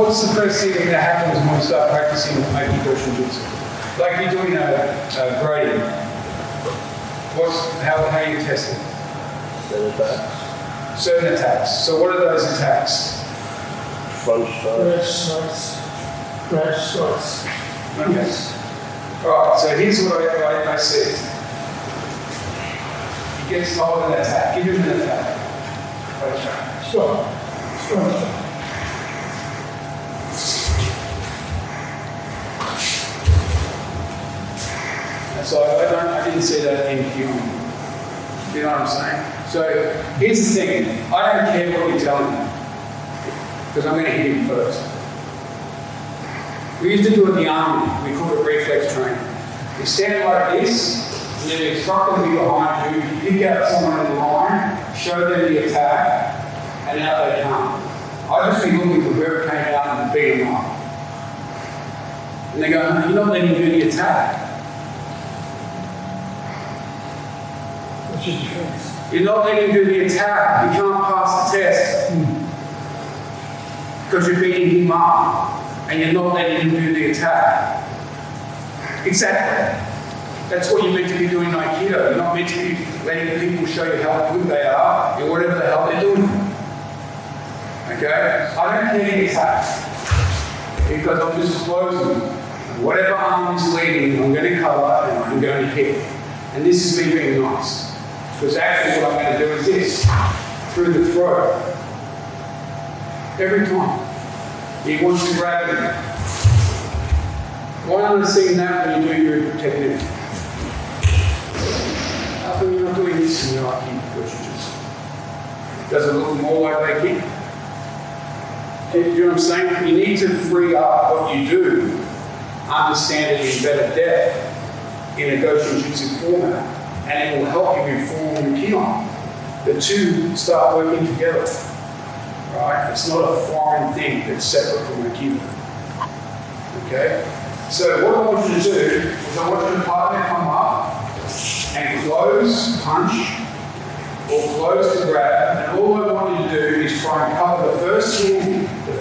what's the first thing that happens when we start practicing Aiki GoshinJitsu? Like you're doing a grading. How are you testing? Certain attacks. Certain attacks. So what are those attacks? Front Crash shots. shots. Okay. Alright, so here's what I see. He gets told an attack. Give him an attack. Okay. Stop. So I didn't see that in human. You know what I'm saying? So here's the thing. I don't care what you're telling me, because I'm going to hit him first. We used to do it in the army. We called it reflex training. You stand like this, and then you instruct them to be behind you. You pick out someone in the line, show them the attack, and out they come. I just be looking for whoever came out and beat them up. And they go, no, you're not letting me do the attack. What's your defense? You're not letting him do the attack. You can't pass the test. Because you're beating him up. And you're not letting him do the attack. Exactly. That's what you're meant to be doing in Aikido. You're not meant to be letting people show you how good they are in whatever the hell they're doing. Okay? I don't care the attack. Because I'm just closing. Whatever arm is leading, I'm going to cover and I'm going to hit. And this is me being nice. Because actually what I'm going to do is this. Through the throat. Every time. He wants to grab me. Why aren't I seeing that when you're doing your technique? How come you're not doing this in your Aiki GoshinJitsu? Does it look more like Aiki? You know what I'm saying? You need to free up what you do, understand it in better depth in a GoshinJitsu format, and it will help you inform your Kion. The two start working together. Right? It's not a foreign thing that's separate from Aikido. Okay? So what I want you to do is I want you to partner come up and close, punch, or close to grab, and all I want you to do is try and cover the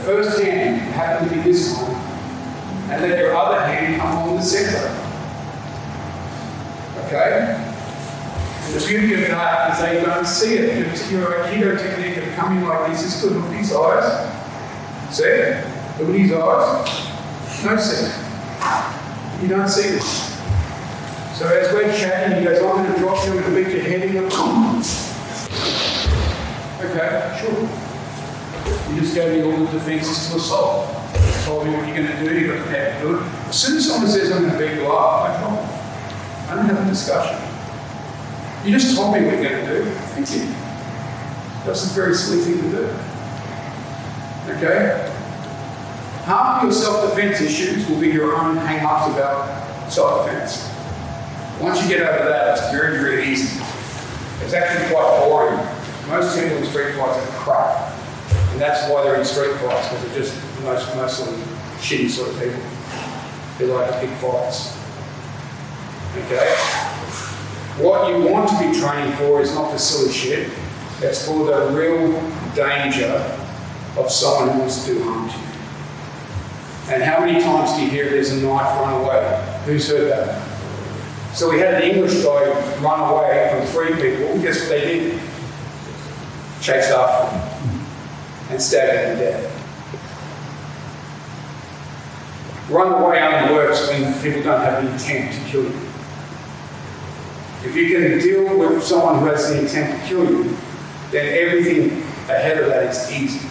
first hand happen to be this one, and let your other hand come on the center. Okay? And the beauty of that is they don't see it. Your Aikido technique of coming like this is good. Look at his eyes. See it? Look at his eyes. No see it. You don't see this. So as we're chatting, he goes, I'm going to drop you, I'm going to beat your head in. Okay, sure. You just gave me all the defenses to assault. Told me what you're going to do, you're going to have to do it. As soon as someone says, I'm going to beat you up, I don't have a discussion. You just told me what you're going to do. Thank you. That's a very silly thing to do. Okay? Half of your self-defense issues will be your own hang-ups about self-defense. Once you get over that, it's very, very easy. It's actually quite boring. Most people in street fights are crap. And that's why they're in street fights, because they're just mostly shitty sort of people. They like to pick fights. Okay? What you want to be training for is not the silly shit. It's for the real danger of someone who wants to do harm to you. And how many times do you hear there's a knife run away? Who's heard that? So we had an English guy run away from 3 people. Guess what they did? Chased after him and stabbed him to death. Run away only works when people don't have the intent to kill you. If you can deal with someone who has the intent to kill you, then everything ahead of that is easy.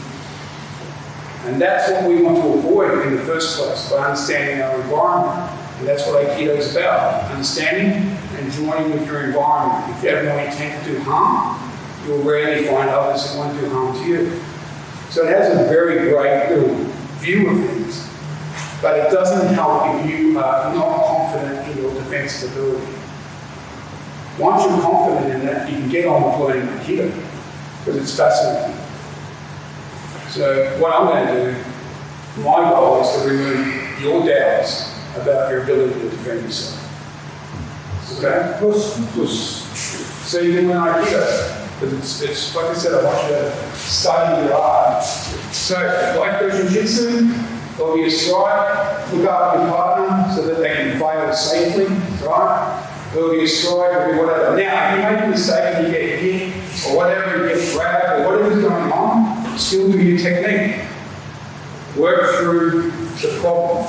And that's what we want to avoid in the first place, by understanding our environment. And that's what Aikido is about, understanding and joining with your environment. If you have no intent to do harm, you'll rarely find others who want to do harm to you. So it has a very great little view of things, but it doesn't help if you are not confident in your defensive ability. Once you're confident in that, you can get on with learning Aikido, because it's fascinating. So what I'm going to do, my goal is to remove your doubts about your ability to defend yourself. Okay? So you can learn Aikido. Because it's like I said, I want you to study your art So, like GoshinJitsu, there'll be a stride, look after your partner so that they can fail safely, right? There'll be a stride, there'll be whatever. Now, if you make a mistake and you get hit, or whatever, you get grabbed, or whatever's going on, still do your technique. Work through the problem.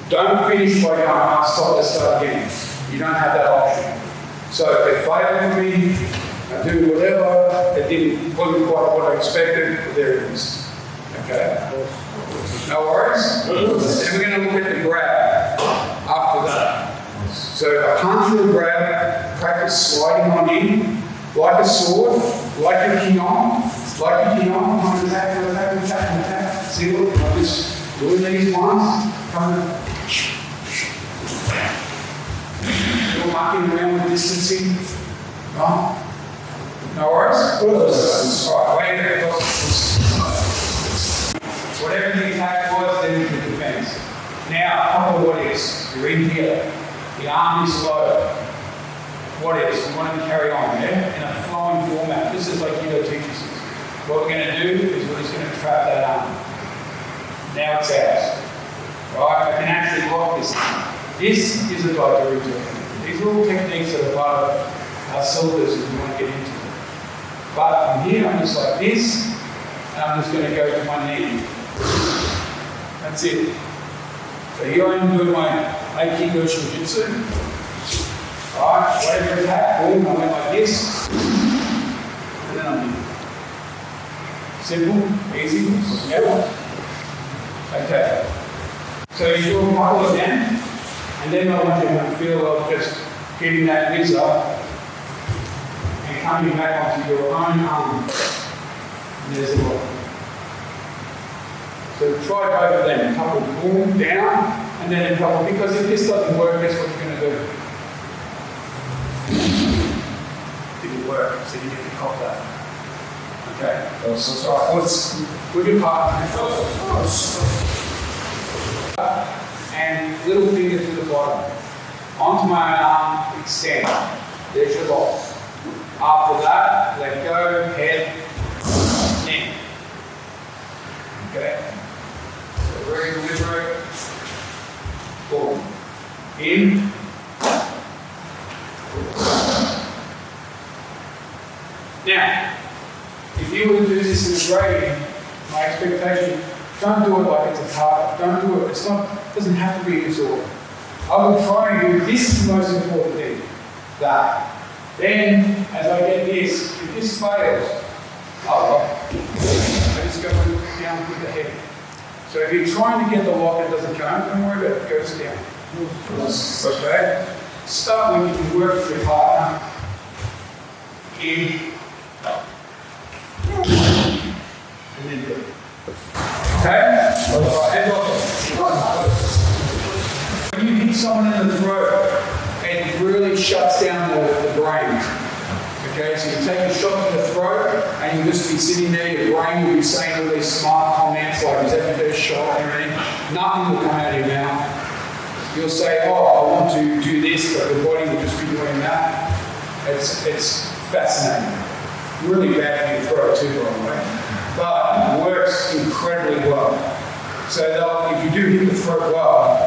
Don't finish by going, stop, let's start again. You don't have that option. So if they failed for me, I do whatever, it wasn't quite what I expected, but there it is. Okay? No worries? Then we're going to look at the grab after that. So I punch or grab, practice sliding on in, like a sword, like a kion, come and attack. See, look, I'm just doing these ones, kind of marking around with distancing. No worries? Alright, wait a minute. Whatever the attack was, then you can defense. Now, a couple of what is. You're in here. The arm is low. What is? We want to carry on, yeah? In a flowing format. This is like Aikido teaches us. What we're going to do is we're just going to trap that arm. Now it's ours. Right? I can actually lock this. This is a dietary technique. These are all techniques that are part of our syllabus if you want to get into it. But from here, I'm just like this, and I'm just going to go to my knee. That's it. So here I am doing my Aiki GoshinJitsu. Alright, whatever attack, boom, I went like this. And then I'm in. Simple, easy, yeah. Okay. So you do a couple of them, and then I want you to feel of just getting that whiz up and coming back onto your own arm. And there's the lock. So try both of them. A couple boom down, and then a couple, because if this doesn't work, guess what you're going to do? Didn't work, so you need to cop that. Okay. So let's with your partner. And little finger to the bottom. Onto my arm, extend. There's your lock. After that, let go, head, neck. Okay. So very deliberate. Boom. In. Now, if you were to do this in a grading, my expectation, don't do it like it's a target. Don't do it. It doesn't have to be in this order. I will try and do this is the most important thing. That. Then, as I get this, if this fails, I just go down with the head. So if you're trying to get the lock and it doesn't come, don't worry about it. It goes down. Okay? Start when you can work with your partner. In. And then do it. Okay? When you hit someone in the throat, it really shuts down the brain. Okay, so you take a shot to the throat and you'll just be sitting there, your brain will be saying all these smart comments like, is that your best shot and everything? Nothing will come out of your mouth. You'll say, oh, I want to do this, but your body will just be doing that. It's fascinating. Really bad for your throat too, by the way. But it works incredibly well. So if you do hit the throat well,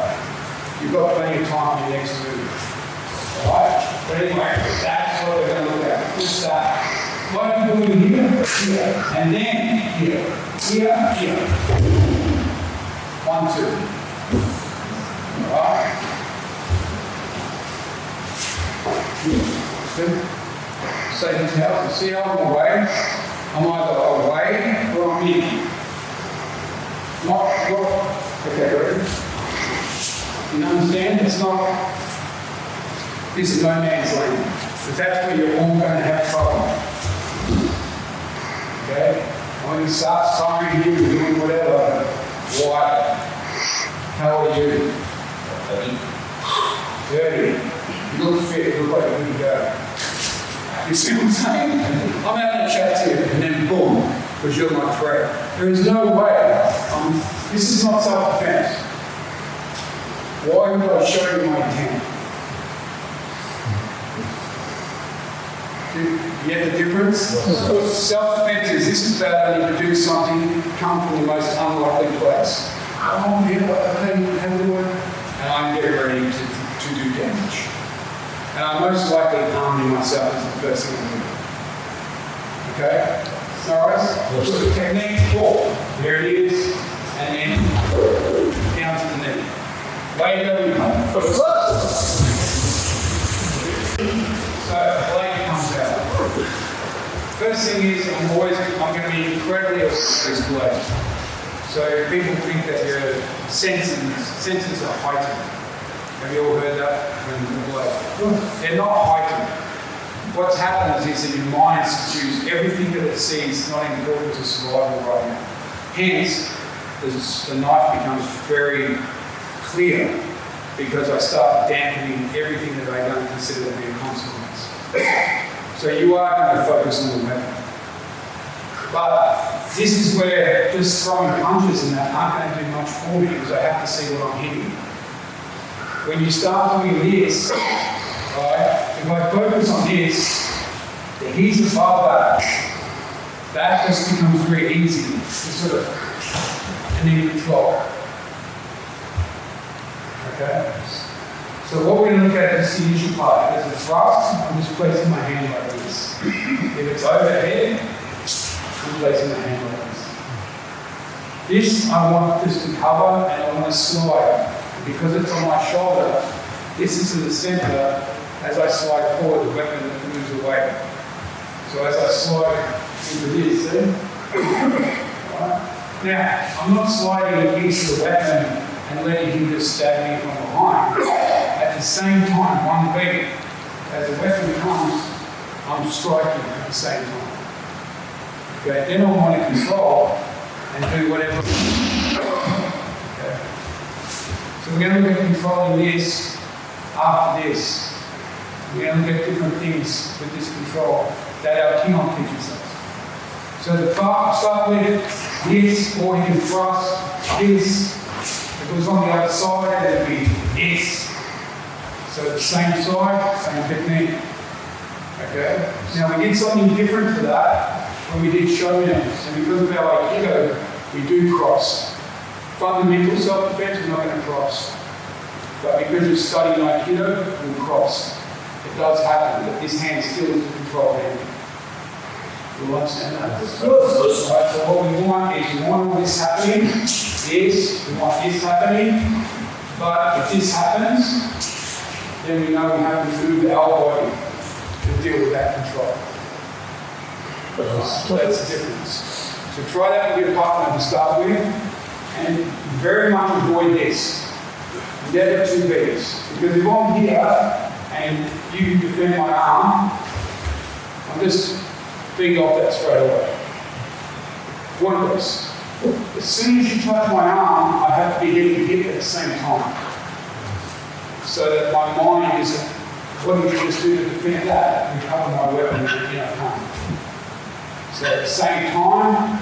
you've got plenty of time for your next move. Alright? But anyway, that's what we're going to look at. Push that. What are you doing here? Here. And then here. Here, here. 1, 2. Alright? Good. Same as how you see how I'm away. I'm either away or I'm in. Not, okay, ready? You understand? It's not, this is no man's land. Because that's where you're all going to have trouble. Okay? When you start sighing you and doing whatever, why? How are you? 30. You look fit, you look like you're good to go. You see what I'm saying? I'm having a chat to you, and then boom, because you're my friend. There is no way. This is not self-defense. Why would I show you my intent? You get the difference? Self-defense is, this is about I need to do something, come from the most unlikely place. Oh, yeah, okay, how do I? And I'm getting ready to do damage. And I'm most likely harming myself as the first thing I do. Okay? Alright? So technique 4. There it is. And then down to the knee. Way to go. So blade comes out. First thing is I'm going to be incredibly aware of this blade. So people think that your senses are heightened. Have you all heard that from the blade? They're not heightened. What's happened is that your mind subdues everything that it sees not important to survival right now. Hence, the knife becomes very clear because I start dampening everything that I don't consider to be a consequence. So you are going to focus on the weapon. But this is where just throwing punches and that aren't going to do much for me because I have to see what I'm hitting. When you start doing this, right, if I focus on this, he's above that just becomes very easy to sort of, and then control. Okay? So what we're going to look at is the initial part. There's a thrust, I'm just placing my hand like this. If it's overhead, I'm placing my hand like this. This I want this to cover and I want to slide. Because it's on my shoulder, this is to the center. As I slide forward, the weapon moves away. So as I slide into this, see? Right. Now, I'm not sliding into the weapon and letting him just stab me from behind. At the same time, one beat, as the weapon comes, I'm striking at the same time. Okay, then I want to control and do whatever. Okay. So we're going to look at controlling this after this. We're going to look at different things with this control that our Kion teaches us. So the start with this, or you can thrust this. If it was on the other side, it would be this. So the same side, same technique. Okay? Now we did something different to that when we did showdowns. And because of our Aikido, we do cross. Fundamental self-defense, we're not going to cross. But because you're studying Aikido, we'll cross. It does happen, but this hand still is a control hand. You understand that? Right, so what we want is we want all this happening, we want this happening, but if this happens, then we know we have to move our body to deal with that control. So that's the difference. So try that with your partner to start with, and very much avoid this. Never two beats. Because if I'm here and you defend my arm, I'm just beat off that straight away. One piece. As soon as you touch my arm, I have to be hitting hip at the same time. So that my mind is, what did you just do to defend that? And cover my weapon and you come. So at the same time,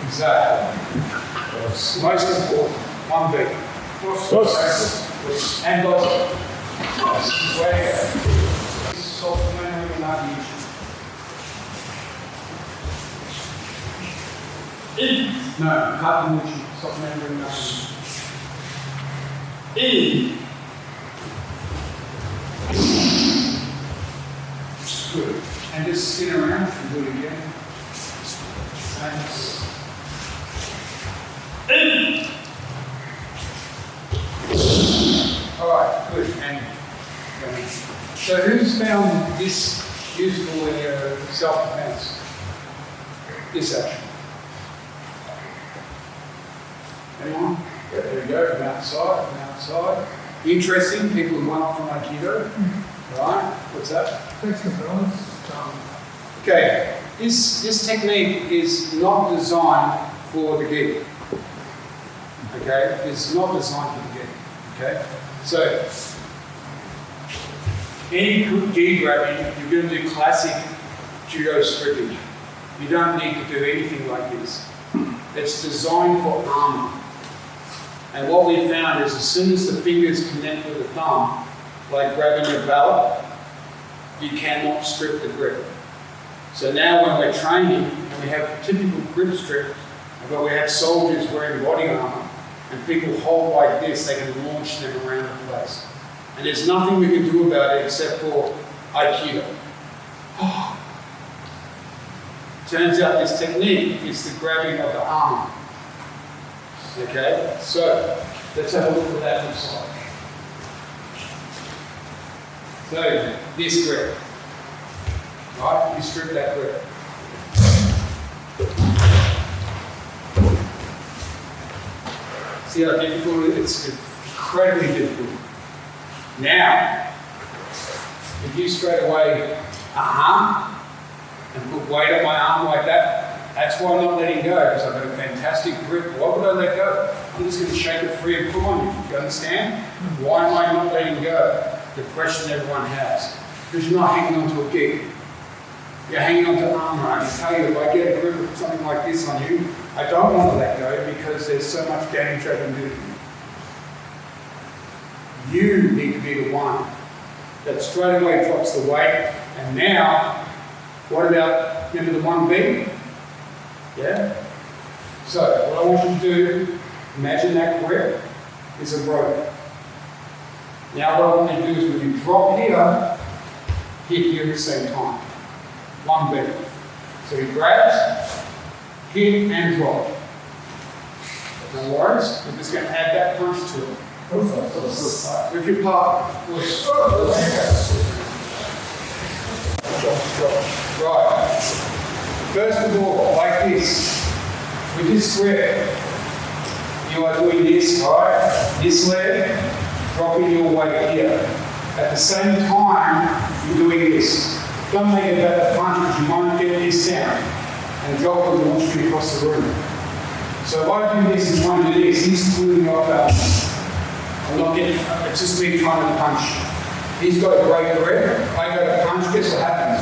exactly. Most important, one beat. And lots. Way to go. Soft memory and not usual. No, cut and usual. Soft memory and not usual. Good. And just spin around and do it again. Thanks. Alright, good. And so who's found this useful in your self-defense? This action. Anyone? Yeah, there we go, from outside. Interesting, people who went up from Aikido. Right, what's that? Takes the balance. Okay, this technique is not designed for the gi. Okay, it's not designed for the gi. Okay, so any gi grabbing, you're going to do classic judo scrimmage. You don't need to do anything like this. It's designed for armor. And what we found is as soon as the fingers connect with the thumb, like grabbing your belt, you cannot strip the grip. So now when we're training and we have typical grip strips, but we have soldiers wearing body armor and people hold like this, they can launch them around the place. And there's nothing we can do about it except for Aikido. Turns out this technique is the grabbing of the arm. Okay, so let's have a look at what that looks like. So this grip, right? You strip that grip. See how difficult it is? It's incredibly difficult. Now, if you straight away, and put weight on my arm like that, that's why I'm not letting go, because I've got a fantastic grip. Why would I let go? I'm just going to shake it free and pull on you. You understand? Why am I not letting go? The question everyone has. Because you're not hanging on to a gig. You're hanging on to armor. I can tell you, if I get a grip of something like this on you, I don't want to let go because there's so much damage I can do to you. You need to be the one that straight away drops the weight. And now, what about, remember the 1B? Yeah? So, what I want you to do, imagine that grip is a rope. Now what I want you to do is when you drop here, hit here at the same time. 1B. So he grabs, hit and drop. No worries, we're just going to add that punch to it. With your part, right. First of all, like this. With this grip, you are doing this, right? This leg, dropping your weight here. At the same time, you're doing this. Don't make it about the punch because you won't get this down. And the drop will launch you across the room. So if I do this and try and do this, he's pulling me off balance. I'm not getting, it's just me trying to punch. He's got a great grip, I go to punch, guess what happens?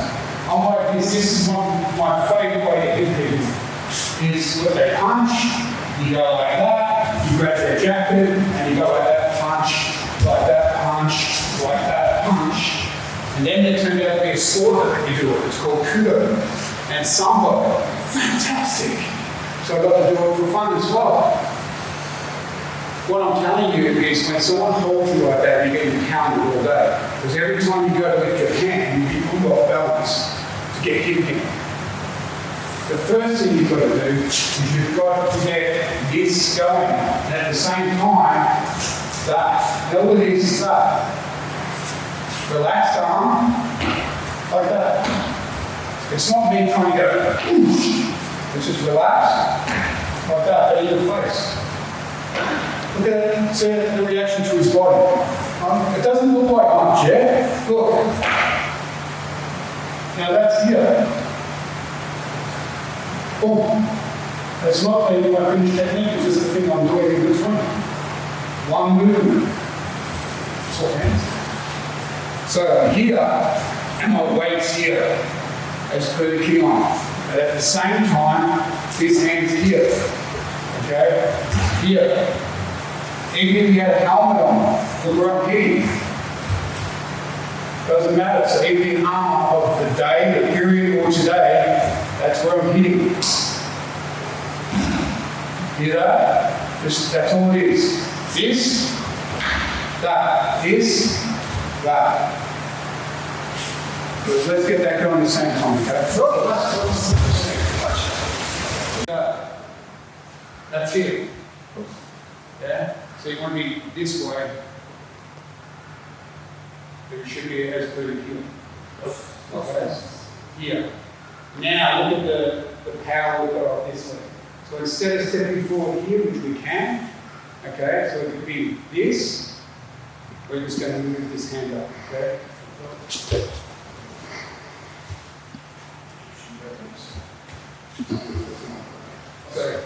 I'm like this, this is my favourite way to hit people. Is when they punch, you go like that, you grab their jacket, and you go like that, punch, like that, punch, like that, punch. And then there turned out to be a sport that you do it. It's called Kudo. And Sambo. Fantastic. So I got to do it for fun as well. What I'm telling you is when someone holds you like that, you're getting counted all day. Because every time you go to lift your hand, you get pulled off balance to get hit again. The first thing you've got to do is you've got to get this going. And at the same time, that. Now what is that? Relaxed arm, like that. It's not me trying to go, whoosh. It's just relaxed, like that, at your face. Look at it, see the reaction to his body. It doesn't look like much, yeah? Look. Now that's here. Boom. That's not the my finished technique, it's just the thing I'm doing in between. One movement. Swap hands. So here, and my weight's here, as per the key on. But at the same time, this hand's here. Okay? Here. Even if you had a helmet on, look where I'm hitting. Doesn't matter. So even the armor of the day, the period, or today, that's where I'm hitting. Hear that? That's all it is. This, that, this, that. So let's get that going at the same time, okay? That's it. Yeah? So you want to be this way, but it should be as per here. Okay. Here. Now look at the power we've got off this way. So instead of stepping forward here, which we can, okay, so it could be this, we're just going to move this hand up, okay? So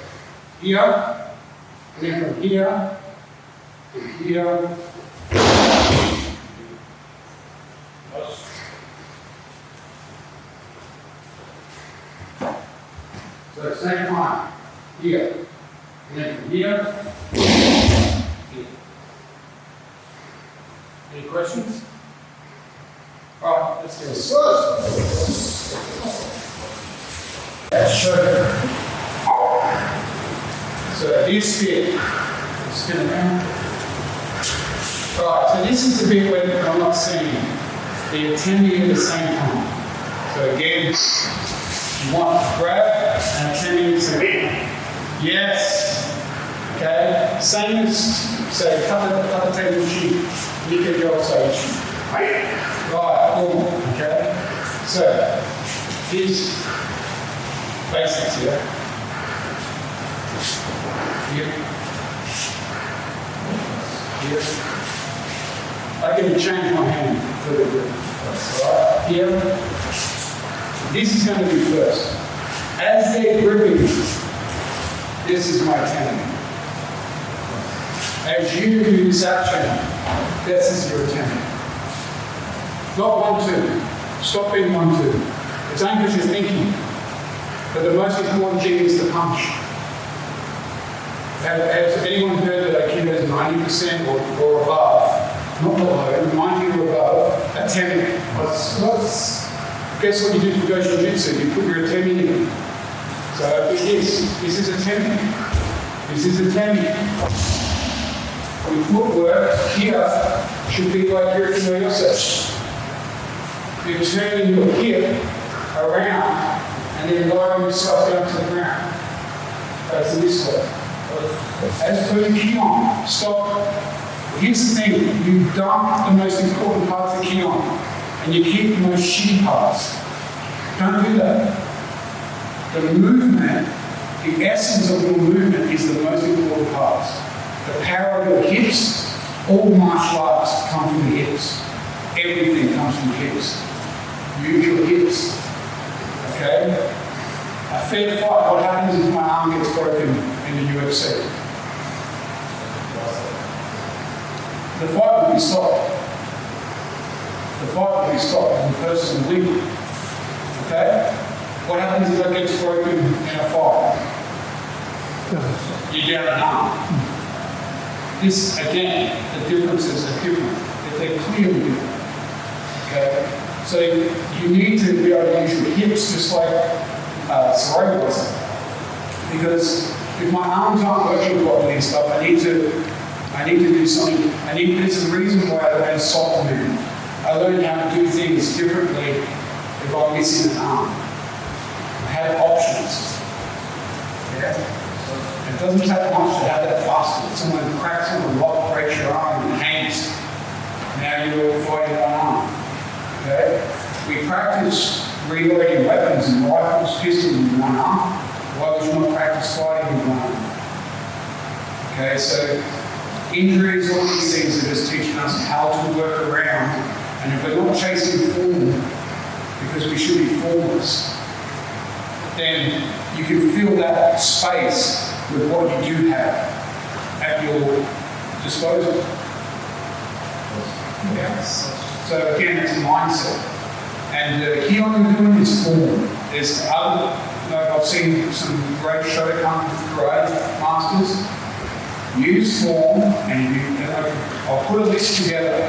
here, and then from here, to here. So at the same time, here, and then from here, here. Any questions? All right, let's go. That's shoulder. So this bit, spin around. Right, so this is the bit where I'm not seeing the attending at the same time. So again, you want to grab and attending at the same time. Yes. Okay. Same as say cut the table sheet. You can go say right, boom. Okay. So these basics here. Here. Here. I can change my hand for the grip. Right here. This is going to be first. As they're gripping, this is my attending. As you do this action, this is your attending. Not 1, 2. Stop being 1, 2. It's only because you're thinking. But the most important thing is the punch. Has anyone heard that Aikido is 90% or above? Not below, 90 or above, attending. Guess what you do for GoshinJitsu? You put your attending in. So this is attending. This is attending. Your footwork here should be like you're doing yourself. You're turning your hip around and then lowering yourself down to the ground. Facing this way. As per the Kion, stop. Here's the thing, you dump the most important parts of Kion and you keep the most shitty parts. Don't do that. The movement, the essence of your movement is the most important part. The power of your hips, all martial arts come from the hips. Everything comes from the hips. Use your hips. Okay? A fair fight, what happens if my arm gets broken in the UFC? The fight will be stopped. The fight will be stopped and the person will leave. Okay? What happens if I get broken in a fight? You're down an arm. This, again, the differences are different. They're clearly different. Okay? So you need to be able to use your hips just like cerebralism. Because if my arms aren't working properly and stuff, I need to do something. There's a reason why I learned soft movement. I learned how to do things differently if I'm missing an arm. I have options. Yeah? It doesn't take much to have that faster. If someone cracks on a rock, breaks your arm, and hangs, now you're fighting one arm. Okay? We practice reloading weapons and rifles, pistols with one arm. Why would you not practice fighting with one arm? Okay, so injuries, all these things are just teaching us how to work around. And if we're not chasing form, because we should be formless, then you can fill that space with what you do have at your disposal. Yeah. So again, it's a mindset. And the key on you're doing is form. There's other, I've seen some great Shotokan karate masters use form, and I'll put a list together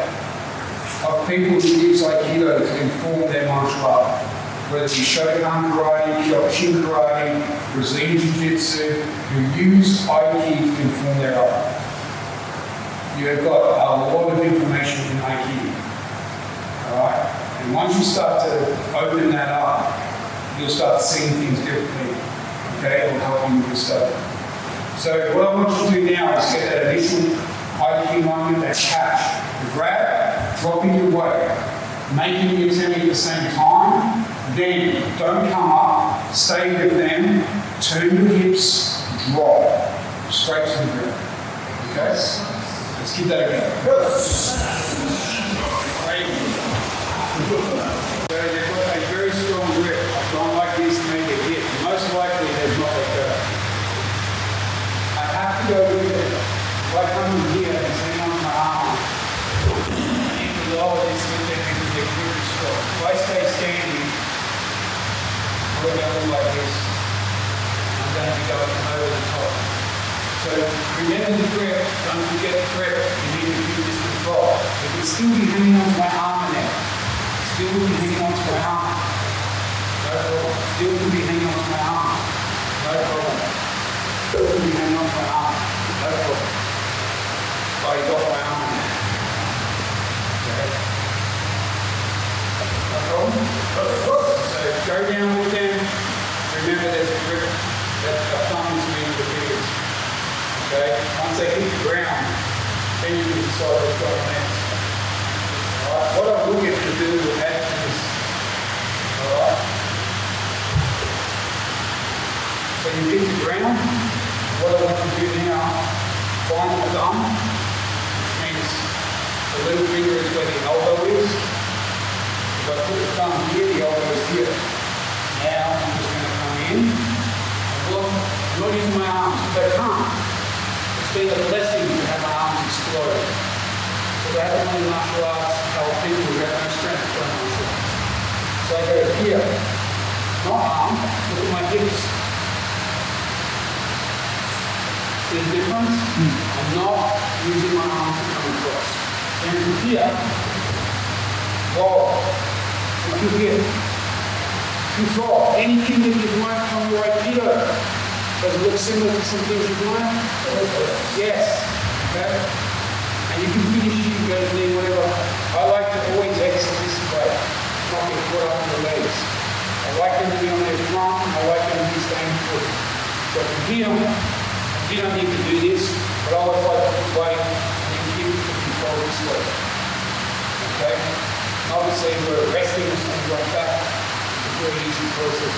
of people who use Aikido to inform their martial art. Whether it be Shotokan karate, Kyokushin karate, Brazilian Jiu-Jitsu, who use Aiki to inform their art. You have got a lot of information in Aiki. Alright? And once you start to open that up, you'll start seeing things differently. Okay? It will help you with your study. So what I want you to do now is get that initial Aiki moment, that catch. The grab, dropping your weight, making you attending at the same time. Then don't come up, stay with them, turn your hips, drop, straight to the ground. Okay? Let's keep that again. So they've got a very strong grip. Don't like this to make it hit. Most likely they're not like that. I have to go with it. If I come in here and hang on my arm, I need to lower this with them because they're really strong. If I stay standing, what about look like this? I'm going to be going over the top. So remember the grip, don't forget the grip, you need to keep this control. It can still be hanging onto my arm now. Still be hanging onto my arm. problem. Still can be hanging on to my arm. No problem. Still can be hanging on to my arm. No problem. Oh, you got my arm in there. Okay. No problem. So go down with them. Remember there's a grip. That thumb is meeting the fingers. Okay? Once they hit the ground, then you can decide what's going next. Alright, what I will get to do is add to this. Alright? So you hit the ground. What I want to do now, find the thumb, which means the little finger is where the elbow is. If I put the thumb here, the elbow is here. Now I'm just going to come in. Look, I'm not using my arms because I can't. It's been a blessing to have my arms explode. Because I haven't learned martial arts, our people who have no strength for martial arts. So I go here, not arm, look at my hips. See the difference? I'm not using my arms to come across. And from here, whoa, look at here. Control. Anything that you've learned from your Aikido. Does it look similar to some things you've learned? Yes. Okay? And you can finish it, you go to knee, whatever. I like to always exit this way. Not get caught up in the legs. I like them to be on their front, and I like them to be staying put. So from here, you don't need to do this, but I always like to put weight and keep the control this way. Okay? And obviously, we're resting or something like that. Very easy process.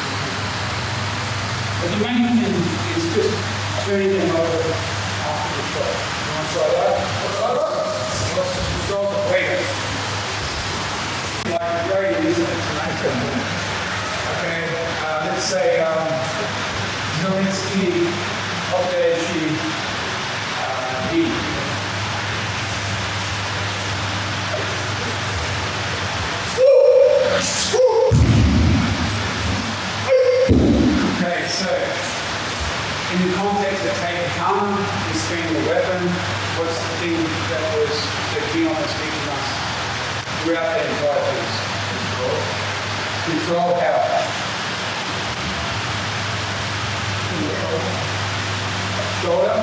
But the main thing is just turning them over after the shot. You want to try that? Control the weight. Like a gradient, isn't it? Okay, let's say Zelensky, Operation D. Okay, so in the context of taking common, this being the weapon, what's the thing that was the Keon was teaching us throughout the entire piece? Control power. Shoulder,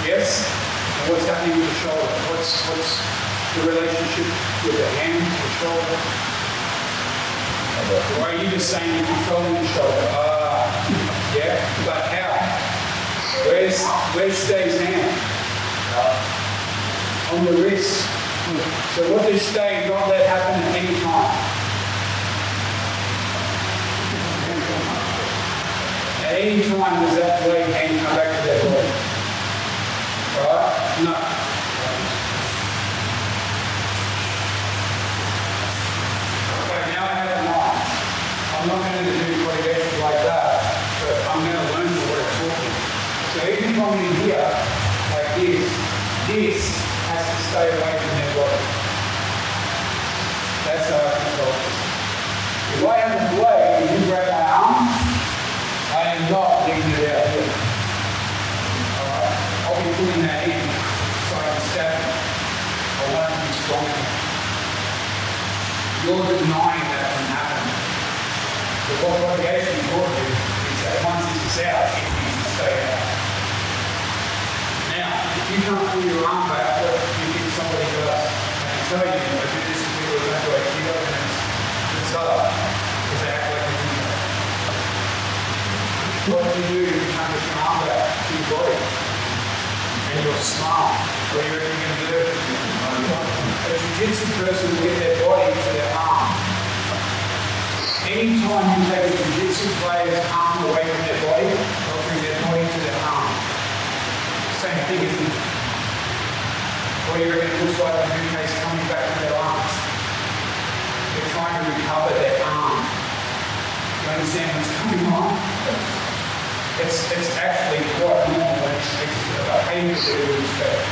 yes. And what's happening with the shoulder? What's the relationship with the hand to the shoulder? Why are you just saying you're controlling the shoulder? Yeah, but how? Where's stays hand? On the wrist. So what does stay not let happen at any time? At any time does that leg hand come back to that body? Right? No. I'm not going to do motivation like that, but I'm going to learn what it's talking. So even coming in here, like this has to stay away from their body. That's how I control this. If I have a blade and you grab my arm, I am not leaving it out here. Alright? I'll be putting that in so I can stab it. I want to be strong. You're denying that from happening. So what motivation will do is that once this is out, it needs to stay out. Now, if you can't pull your arm back, what you think somebody else? I can tell you, I do this with people who don't do Aikido, and it's hard, because they act like they do that. What do you do if you can't get your arm back to your body? And you're smart. What are you going to do? A jiu-jitsu person will get their body to their arm. Anytime you take a jiu-jitsu player's arm away from their body, they'll bring their body to their arm. Same thing as what do you reckon it looks like in the case coming back to their arms? They're trying to recover their arm. You understand what's going on? It's actually quite normal. It's a behavior that we respect.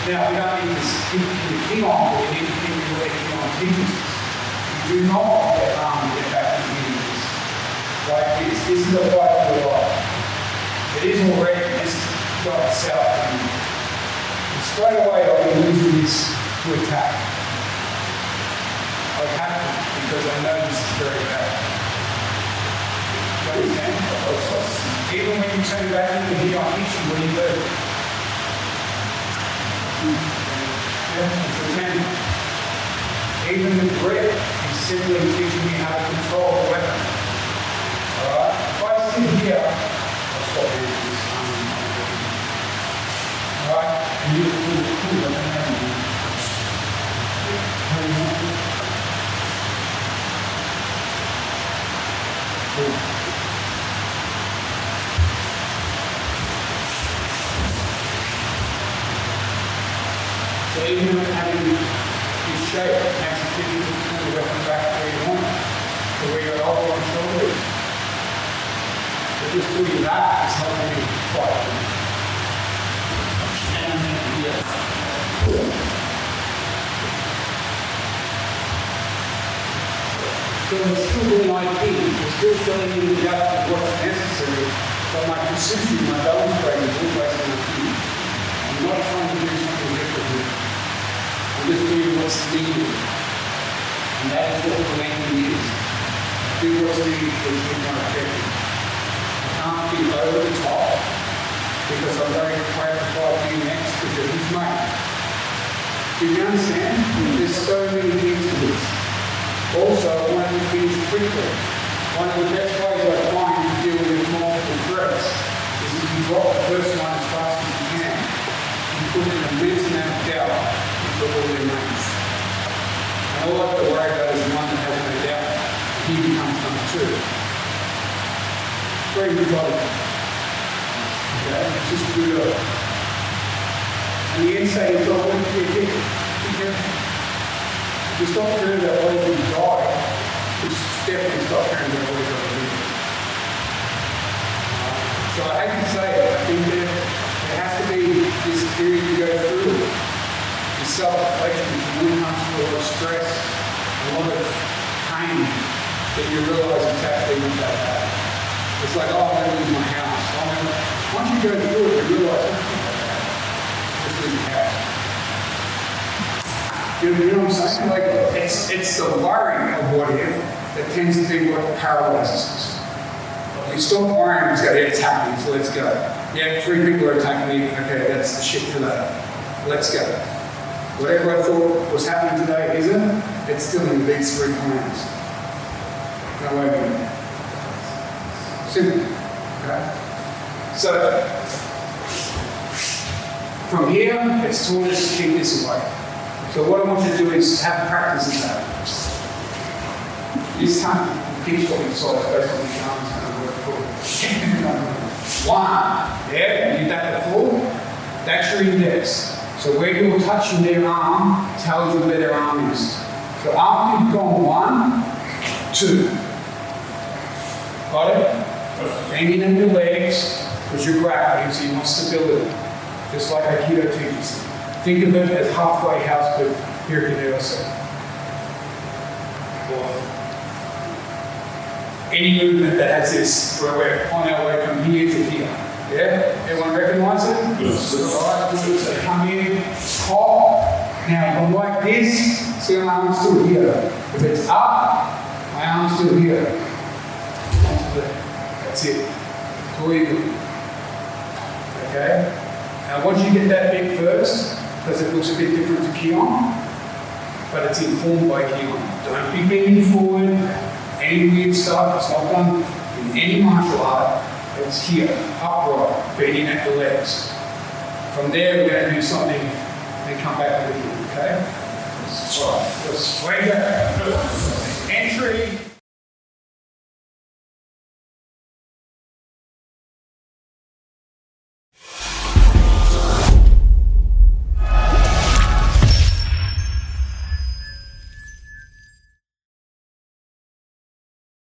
Now, we don't need to stick to the king on, but we need to think what the king on teaches us. Do not want that arm to get back to the enemies. Like this. This is a fight for your life. It is already. This is God itself. And straight away I'll be using this to attack. I have to because I know this is very bad. good, man. Even when you turn back into here on each, what do you do? Yeah, even the grip is simply teaching me how to control the weapon. Alright? If I sit here, I'll stop here. Alright? And you pull the weapon. So even when having this shape makes it difficult to pull the weapon back where you want it, to where your elbow and shoulder is. But just doing that is helping me fight. And here. So we're still doing IT, we're still filling in the gaps of what's necessary, but my precision, my balance break is always in the key. I'm not trying to do something different here. I'm just doing what's needed. And that is what planning is. Do what's needed to achieve my objective. I can't be over the top because I'm very proud to fight you next because he's mate. Do you understand? There's so many things to this. Also, I want to finish quickly. One of the best ways I find to deal with multiple threats is if you drop the first one as fast as you can, you put an immense amount of doubt into all your mates. And all I have to worry about is the one that has no doubt. He becomes number two. Very methodical. Okay? It's just good. And the insight is always be a hit. If you stop caring about what if you die, it's definitely stop caring about what if you live. So I hate to say it, I think there has to be this period you go through, this self-reflection, when it comes to a lot of stress, a lot of pain, that you realise it's actually not that bad. It's like, oh, I'm going to lose my house. Once you go through it, you realise it's not that bad. Just lose your house. You know what I'm saying? Like, it's the worry of what if that tends to be what paralyzes us. You stop worrying and just go, yeah, it's happening, so let's go. Yeah, 3 people are attacking me, okay, that's the shit for that. Let's go. Whatever I thought was happening today isn't, it's still in these 3 plans. No way about it. Simple. Okay? So, from here, it's taught us to keep this away. So what I want you to do is have practice of that. This time, keep talking solid based on the arms going to work for 1. Yeah, you did that before. That's your index. So where you're touching their arm tells you where their arm is. So after you've gone 1, 2. Got it? Banging in your legs because you're grappling, so you want stability. Just like Aikido teaches. Think of it as halfway house to here can also. Any movement that has this, where we're on our way from here to here. Yeah? Everyone recognize it? Yes. Alright, good. So come in, hop. Now, if I'm like this, see my arm's still here. If it's up, my arm's still here. That's it. That's all you do. Okay? Now, once you get that bit first, because it looks a bit different to Kion, but it's informed by Kion. Don't be bending forward, any weird stuff, it's not done in any martial art, it's here, upright, bending at the legs. From there, we're going to do something, then come back with you, okay? Alright, let's swing it. Entry.